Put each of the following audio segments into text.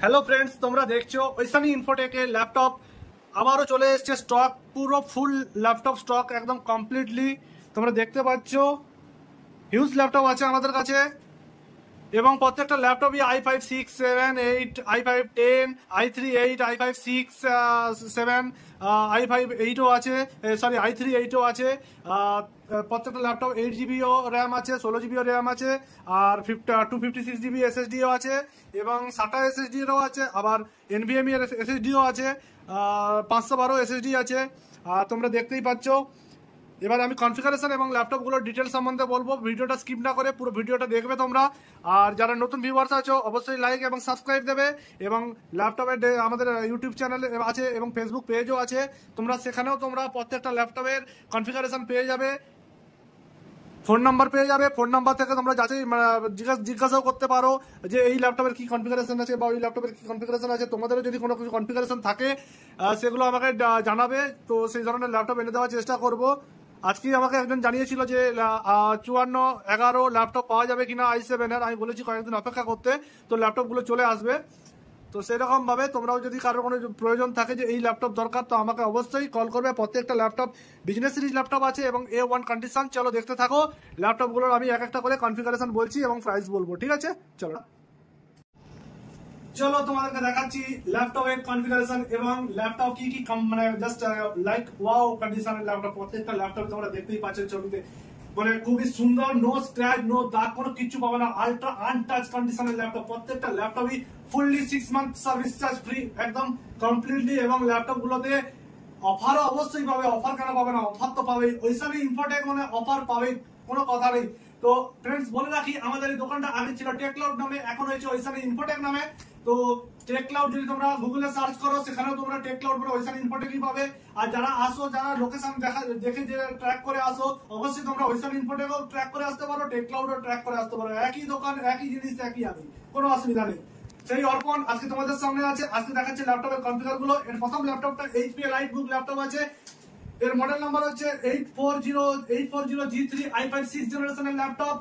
Hello friends, তোমরা দেখছো Aishani ইনফোটেকের laptop আবারও চলে এসছে স্টক, পুরো ফুল ল্যাপটপ স্টক একদম কমপ্লিটলি তোমরা দেখতে পাচ্ছ। হিউজ ল্যাপটপ আছে আমাদের কাছে এবং প্রত্যেকটা ল্যাপটপই i5-6-7-8, i5-10, i3-8, i5-6-7, i5-8ও আছে, সরি i3-8ও আছে। প্রত্যেকটা ল্যাপটপ 8 জিবিও র্যাম আছে, 16 জিবিও র্যাম আছে, আর 256 জিবি এসএসডিও আছে এবং SATA এসএসডিও আছে, আবার NVMe এর এসএসডিও আছে, 512 এসএসডি আছে। তোমরা দেখতেই পাচ্ছ। এবার আমি কনফিগারেশন এবং ল্যাপটপগুলোর ডিটেলস সম্বন্ধে বলবো, ভিডিওটা স্কিপ না করে পুরো ভিডিওটা দেখবে তোমরা। আর যারা নতুন ভিউয়ার্স আছো অবশ্যই লাইক এবং সাবস্ক্রাইব দেবে এবং ল্যাপটপের আমাদের ইউটিউব চ্যানেল আছে এবং ফেসবুক পেজও আছে, তোমরা সেখানেও তোমরা প্রত্যেকটা ল্যাপটপের কনফিগারেশন পেয়ে যাবে, ফোন নাম্বার পেয়ে যাবে। ফোন নাম্বার থেকে তোমরা যাচাই জিজ্ঞাসাও করতে পারো যে এই ল্যাপটপের কি কনফিগারেশন আছে বা ওই ল্যাপটপের কি কনফিগারেশন আছে। তোমাদেরও যদি কোনো কিছু কনফিগারেশন থাকে সেগুলো আমাকে জানাবে, তো সেই ধরনের ল্যাপটপ এনে দেওয়ার চেষ্টা করব। আজকে আমাকে একজন জানিয়েছিল যে 5411 ল্যাপটপ পাওয়া যাবে কিনা i7-এর। আমি বলেছি কয়েকদিন অপেক্ষা করতে, তো ল্যাপটপগুলো চলে আসবে। তো সেরকম ভাবে তোমরাও যদি কারোর কোনো প্রয়োজন থাকে যে এই ল্যাপটপ দরকার, তো আমাকে অবশ্যই কল করবে। প্রত্যেকটা ল্যাপটপ বিজনেস সিরিজ ল্যাপটপ আছে এবং A1 কন্ডিশন। চলো দেখতে থাকো ল্যাপটপগুলোর আমি এক একটা করে কনফিগারেশন বলছি এবং প্রাইস বলবো, ঠিক আছে? চলো তোমাদেরকে দেখাচ্ছি ল্যাপটপের কনফিগারেশন এবং ল্যাপটপ কি কি মানে জাস্ট লাইক ওয়াও কন্ডিশনের ল্যাপটপ। প্রত্যেকটা ল্যাপটপ তোমরা দেখতেই পাচ্ছ ছবিতে, মানে খুবই সুন্দর, নো স্ক্র্যাচ নো দাগ, কোনো কিছু পাবে না, আলট্রা আনটাচ কন্ডিশনের ল্যাপটপ। প্রত্যেকটা ল্যাপটপই fully 6 month service charge free একদম কমপ্লিটলি। এবং ল্যাপটপ গুলোতে অফারও অবশ্যই পাবে, অফার কেন পাবে না, অফার তো পাবে। ঐশানী ইনফোটেক মানে অফার পাবে, কোনো কথা নেই। তো ফ্রেন্ডস বলে রাখি, আমাদের এই দোকানটা আগে ছিল টেকক্লাউড নামে, এখন হয়েছে ঐশানী ইনফোটেক নামে। তো টেকক্লাউড যদি তোমরা গুগলে সার্চ করো সেখানেও তোমরা টেকক্লাউড বলে ঐশানী ইনফোটেকই পাবে। আর যারা আসো, যারা লোকেশন দেখে যে ট্র্যাক করে আসো, অবশ্যই তোমরা ঐশানী ইনফোটেকও ট্র্যাক করে আসতে পারো, টেকক্লাউডও ট্র্যাক করে আসতে পারো। একই দোকান, একই জিনিস, একই আমি, কোনো অসুবিধা নেই। সেই অর্পণ আজকে তোমাদের সামনে আছে। আজকে দেখাচ্ছে ল্যাপটপের কনফিগার গুলো। এর প্রথম ল্যাপটপটা HP এলাইটবুক ল্যাপটপ আছে। এর মডেল নাম্বার হচ্ছে 840G3, i5 6th জেনারেশনের ল্যাপটপ।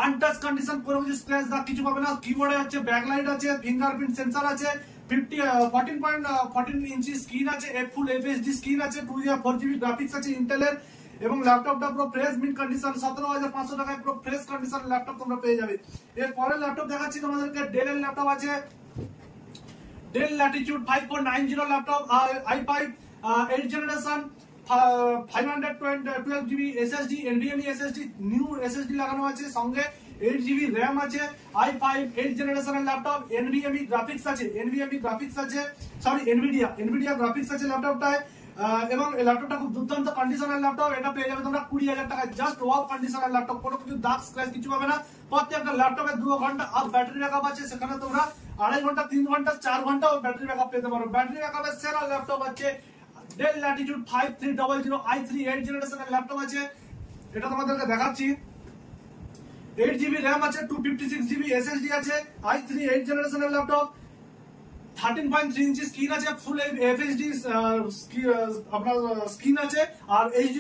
আনটাচ কন্ডিশন, কোনো কিছু স্ক্র্যাচ দাগ কিছু পাবে না। কিবোর্ডে হচ্ছে ব্যাকলাইট আছে, ফিঙ্গারপ্রিন্ট সেন্সর আছে, 14.14 ইঞ্চি স্ক্রিন আছে, ফুল FHD স্ক্রিন আছে, 2GB গ্রাফিক্স আছে ইন্টেলের। এবং ল্যাপটপটা পুরো ফ্রেশ মিন্ট কন্ডিশন, 17,500 টাকায় পুরো ফ্রেশ কন্ডিশন ল্যাপটপ তোমরা পেয়ে যাবে। এর পরের ল্যাপটপ দেখাচ্ছি তোমাদেরকে, ডেলের ল্যাপটপ আছে। Del Latitude 5490 laptop, i5 8th generation, 512GB SSD, NVMe SSD, new SSD লাগানো আছে, সঙ্গে 8GB র্যাম আছে। i5 8th জেনারেশনের ল্যাপটপ, NVMe গ্রাফিক্স আছে, সরি NVIDIA গ্রাফিক্স আছে ল্যাপটপটায়। এবং এই ল্যাপটপটা খুব দুর্দান্ত কন্ডিশনের ল্যাপটপ। এটা পেয়ে যাবে তোমরা 20,000 টাকায়, জাস্ট ওয়াও কন্ডিশনের ল্যাপটপ, কোনো কিছু দাগ স্ক্র্যাচ কিছু পাবে না। প্রত্যেকটা ল্যাপটপে 2 ঘন্টা আর ব্যাটারি ব্যাকআপ আছে, সেখানে তোমরা 2.5 ঘন্টা 3 ঘন্টা 4 ঘন্টাও ব্যাটারি ব্যাকআপ পেতে পারো। ব্যাটারি ব্যাকআপের সেরা ল্যাপটপ আছে ডেল ল্যাটিটিউড 5300 i3 8th জেনারেশনের ল্যাপটপ আছে। এটা তোমাদেরকে দেখাচ্ছি। 8GB র্যাম আছে, 256GB SSD আছে, i3 8th জেনারেশনের ল্যাপটপ, 13.3 ইঞ্চি স্ক্রিন আছে, ফুল FHD আপনার স্ক্রিন আছে, আর HD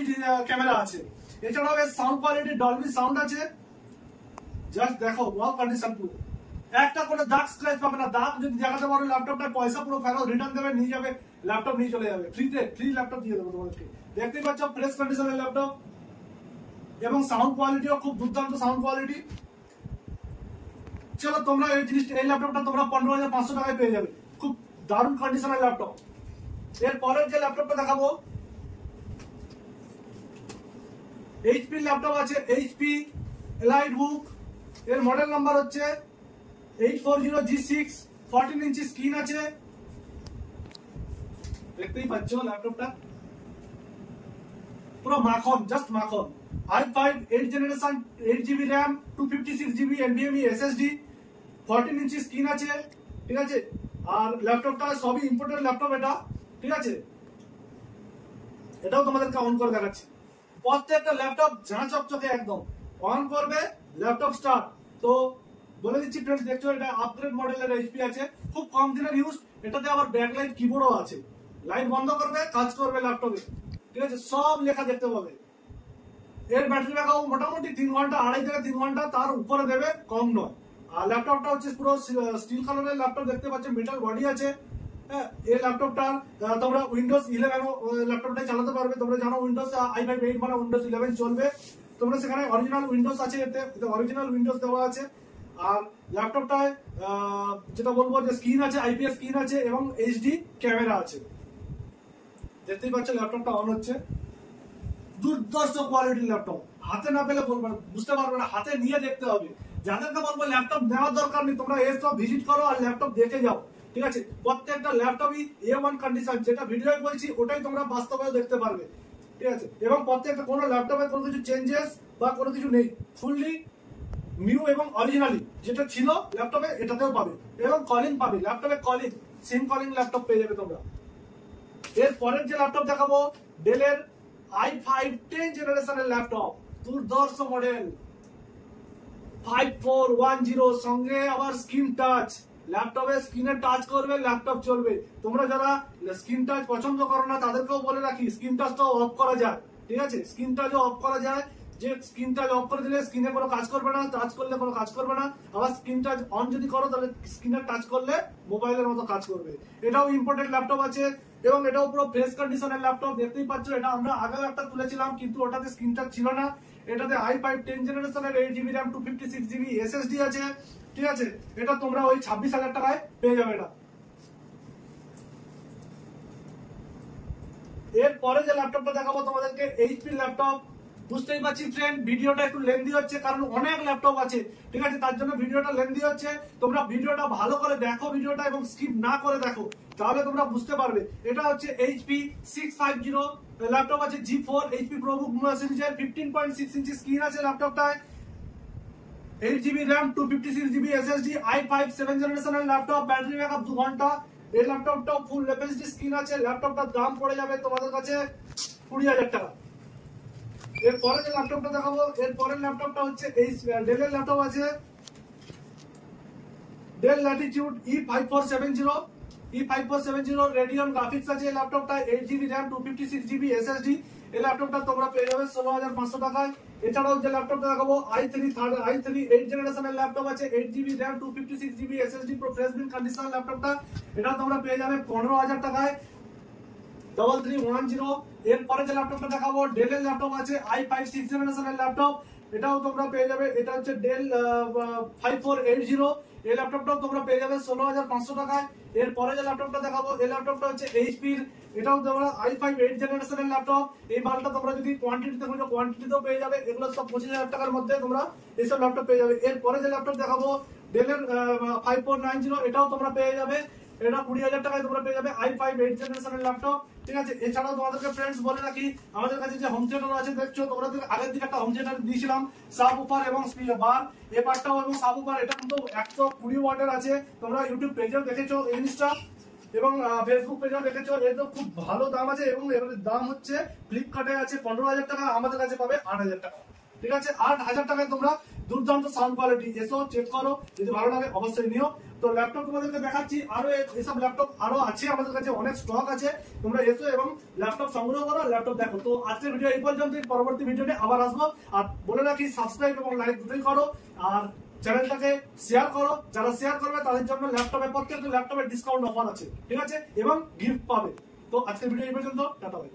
ক্যামেরা আছে। এছাড়াও এর সাউন্ড কোয়ালিটি ডলবি সাউন্ড আছে। জাস্ট দেখো ওয়াও কন্ডিশন পুরো, একটা কোনো দাগ স্ক্র্যাচ পাবে না। দাগ যদি দেখাতে পারো ল্যাপটপটা পয়সা পুরো ফেরত, রিটার্ন দেবে, নিয়ে যাবে, ল্যাপটপ নিয়ে চলে যাবে ফ্রি ল্যাপটপ দিয়ে দেবো তোমাদেরকে। দেখতেই পাচ্ছ ফ্রেশ কন্ডিশনের ল্যাপটপ এবং সাউন্ড কোয়ালিটিও খুব দুর্দান্ত সাউন্ড কোয়ালিটি। চলো তোমরা এই ল্যাপটপটা তোমরা 15,500 টাকায় পেয়ে যাবে, খুব দারুণ কন্ডিশনের ল্যাপটপ। এর পরের যে ল্যাপটপটা দেখাবো, HP ল্যাপটপ আছে, HP এলাইটবুক। এর মডেল নাম্বার হচ্ছে 840G6, 14 ইঞ্চি স্ক্রিন আছে, দেখতেই পাচ্ছ ল্যাপটপটা পুরো মাখন, জাস্ট মাখন। i5 8th generation, 8GB RAM, 256GB NVMe SSD, 14 ইঞ্চি স্ক্রিন আছে, ঠিক আছে। আর ল্যাপটপটা সবই ইম্পোর্টেড ল্যাপটপ এটা, ঠিক আছে। এটাও তোমাদেরকে অন করে দেখাচ্ছি। প্রত্যেকটা ল্যাপটপ ঝাঁ চকচকে একদম, অন করবে ল্যাপটপ স্টার্ট। তো বলে দিচ্ছি ফ্রেন্ডস, দেখছো এটা আপগ্রেড মডেলের HP আছে, খুব কম দিনের ইউজ। এটাতে আবার ব্যাকলাইট কিবোর্ডও আছে, লাইট বন্ধ করবে কাজ করবে ল্যাপটপে, ঠিক আছে, সব লেখা দেখতে পাবে। এর ব্যাটারি ব্যাকআপ মোটামুটি 3 ঘন্টা, 2.5 থেকে 3 ঘন্টা, তার উপরে দেবে, কম নয়। আর ল্যাপটপটা হচ্ছে পুরো স্টিল কালারের ল্যাপটপ দেখতে পাচ্ছ, মেটাল বডি আছে। হ্যাঁ, এই ল্যাপটপটা তোমরা উইন্ডোজ 11 ল্যাপটপটা চালাতে পারবে। তোমরা জানো উইন্ডোজ i5 8 মানে উইন্ডোজ 11 চলবে। তোমরা সেখানে অরিজিনাল উইন্ডোজ আছে, এতে অরিজিনাল উইন্ডোজ দেওয়া আছে। আর ল্যাপটপটায় যেটা বলবো যে স্ক্রিন আছে, আইপিএস স্ক্রিন আছে এবং এইচডি ক্যামেরা আছে। দেখতেই পাচ্ছ ল্যাপটপটা অন হচ্ছে। দুর্ধর্ষ কোয়ালিটির ল্যাপটপ, হাতে না পেলে বুঝতে পারবে না, হাতে নিয়ে দেখতে হবে। যাদেরকে বলবো ল্যাপটপ নেওয়ার দরকার নেই, তোমরা এসব ভিজিট করো আর ল্যাপটপ দেখে যাও। ঠিক আছে, প্রত্যেকটা ল্যাপটপই A1 কন্ডিশন, যেটা ভিডিওয় বলছি ওটাই তোমরা বাস্তবেও দেখতে পারবে। ঠিক আছে, এবং প্রত্যেকটা কোনো ল্যাপটপে কোনো কিছু চেঞ্জেস বা কোনো কিছু নেই, ফুললি নিউ এবং অরিজিনালি যেটা ছিল ল্যাপটপে এটাতেও পাবে। এবং কলিং পাবে, ল্যাপটপে কলিং, সিম কলিং ল্যাপটপ পেয়ে যাবে তোমরা। এর পরের যে ল্যাপটপ দেখাবো ডেলের i5 10 জেনারেশনের ল্যাপটপ, দুর্ধর্ষ মডেল 5410, সঙ্গে আবার স্ক্রিন টাচ। ল্যাপটপে স্ক্রিনে টাচ করবে, ল্যাপটপ চলবে। তোমরা যারা স্ক্রিন টাচ পছন্দ করো না তাদেরকেও বলে রাখি, স্ক্রিন টাচটাও অফ করা যায়। ঠিক আছে, স্ক্রিন টাচও অফ করা যায়, যে স্ক্রিন টাচ অফ করে দিলে স্ক্রিনে কোনো কাজ করবে না, টাচ করলে কোনো কাজ করবে না। আবার স্ক্রিন টাচ অন যদি করো তাহলে স্ক্রিনে টাচ করলে মোবাইলের মতো কাজ করবে। এটাও ইম্পোর্টেড ল্যাপটপ আছে এবং এটাও পুরো ফ্রেশ কন্ডিশনের ল্যাপটপ। দেখতেই পাচ্ছ, এটা আমরা আগেও একটা তুলেছিলাম কিন্তু ওটাতে স্ক্রিন টাচ ছিল না। এটাতে i5 10 জেনারেশনের 8GB RAM 256GB SSD আছে। ঠিক আছে, এটা তোমরা ওই 26,000 টাকায় পেয়ে যাবে না। এরপরে যে ল্যাপটপটা দেখাবো তোমাদেরকে এইচপি ল্যাপটপ। বুঝতেই পারছি ফ্রেন্ড, ভিডিওটা একটু লেন্দি হচ্ছে কারণ অনেক ল্যাপটপ আছে। ঠিক আছে, তার জন্য ভিডিওটা লেন্দি হচ্ছে। তোমরা ভিডিওটা ভালো করে দেখো ভিডিওটা এবং স্কিপ না করে দেখো, তাহলে তোমরা বুঝতে পারবে। এটা হচ্ছে এইচপি 650 ল্যাপটপ আছে, G4 এইচপি প্রোবুক সিরিজের 15.6 ইঞ্চি স্ক্রিন আছে ল্যাপটপটায়, 8GB RAM 256GB SSD, i5 7 জেনারেশনের ল্যাপটপ, ব্যাটারি ব্যাকআপ 2 ঘন্টা। এই ল্যাপটপটা ফুল এফএসডি স্ক্রিন আছে। ল্যাপটপটার দাম পড়ে যাবে তোমাদের কাছে 20,000 টাকা। এরপরে যে ল্যাপটপটা দেখাবো, এরপরের ল্যাপটপটা হচ্ছে এই ডেলের ল্যাপটপ আছে, del Latitude E5470 Radeon graphics আছে এই ল্যাপটপটা, 8GB RAM 256GB SSD। এই ল্যাপটপটা তোমরা পেয়ে যাবে 16,500 টাকায়। এছাড়াও যে ল্যাপটপটা দেখাবো i3 8 জেনারেশনের ল্যাপটপ আছে, 8GB RAM 256GB SSD pro fresh build condition ল্যাপটপটা, এটা তোমরা পেয়ে যাবে 15,000 টাকায়, 3310। এরপরে যে ল্যাপটপটা দেখাবো ডেলের ল্যাপটপ আছে, i5 6 জেনারেশনের ল্যাপটপ, এটাও তোমরা পেয়ে যাবে। এটা হচ্ছে ডেল 5480, এই ল্যাপটপটাও তোমরা পেয়ে যাবে 16,500 টাকায়। এরপরে যে ল্যাপটপটা দেখাবো এই ল্যাপটপটা হচ্ছে এইচপির, এটাও তোমরা i5 8 জেনারেশনের ল্যাপটপ। এই মালটা তোমরা যদি কোয়ান্টিটিতে খোঁজো কোয়ান্টিটিতেও পেয়ে যাবে। এগুলো সব 25,000 টাকার মধ্যে তোমরা এইসব ল্যাপটপ পেয়ে যাবে। এরপরে যে ল্যাপটপ দেখাবো ডেলের 5490, এটাও তোমরা পেয়ে যাবে, এটা 20,000 টাকায় তোমরা পেয়ে যাবে i5 8 জেনারেশনের ল্যাপটপ। ঠিক আছে, এছাড়াও তোমাদেরকে ফ্রেন্ডস বলে রাখি, আমাদের কাছে যে হোম থিয়েটার আছে দেখছো, তোমাদের আগের দিকে একটা হোম থিয়েটার দিয়েছিলাম, সাব উপার এবং বার, এই পার্টটাও এবং সাব উপার, এটা কিন্তু 120 ওয়াটের আছে। তোমরা ইউটিউব পেজেও দেখেছো এই জিনিসটা এবং ফেসবুক পেজেও দেখেছো। এর তো খুব ভালো দাম আছে এবং এর দাম হচ্ছে ফ্লিপকার্টে আছে 15,000 টাকা, আমাদের কাছে পাবে 8,000 টাকা। ঠিক আছে, 8,000 টাকায় তোমরা দুর্দান্ত সাউন্ড কোয়ালিটি, এসো চেক করো, যদি ভালো লাগে অবশ্যই নিও। তো ল্যাপটপ তোমাদেরকে দেখাচ্ছি, আরো এসব ল্যাপটপ আরো আছে আমাদের কাছে, অনেক স্টক আছে। তোমরা এসো এবং ল্যাপটপ সংগ্রহ করো, ল্যাপটপ দেখো। তো আজকের ভিডিও এই পর্যন্তই, পরবর্তী ভিডিওতে আবার আসবো। আর বলে রাখি সাবস্ক্রাইব এবং লাইক দুটোই করো, আর চ্যানেলটাকে শেয়ার করো। যারা শেয়ার করবে তাদের জন্য ল্যাপটপে প্রত্যেকটা ল্যাপটপের ডিসকাউন্ট অফার আছে। ঠিক আছে, এবং গিফট পাবে। তো আজকের ভিডিও এই পর্যন্ত, টাটা বাই।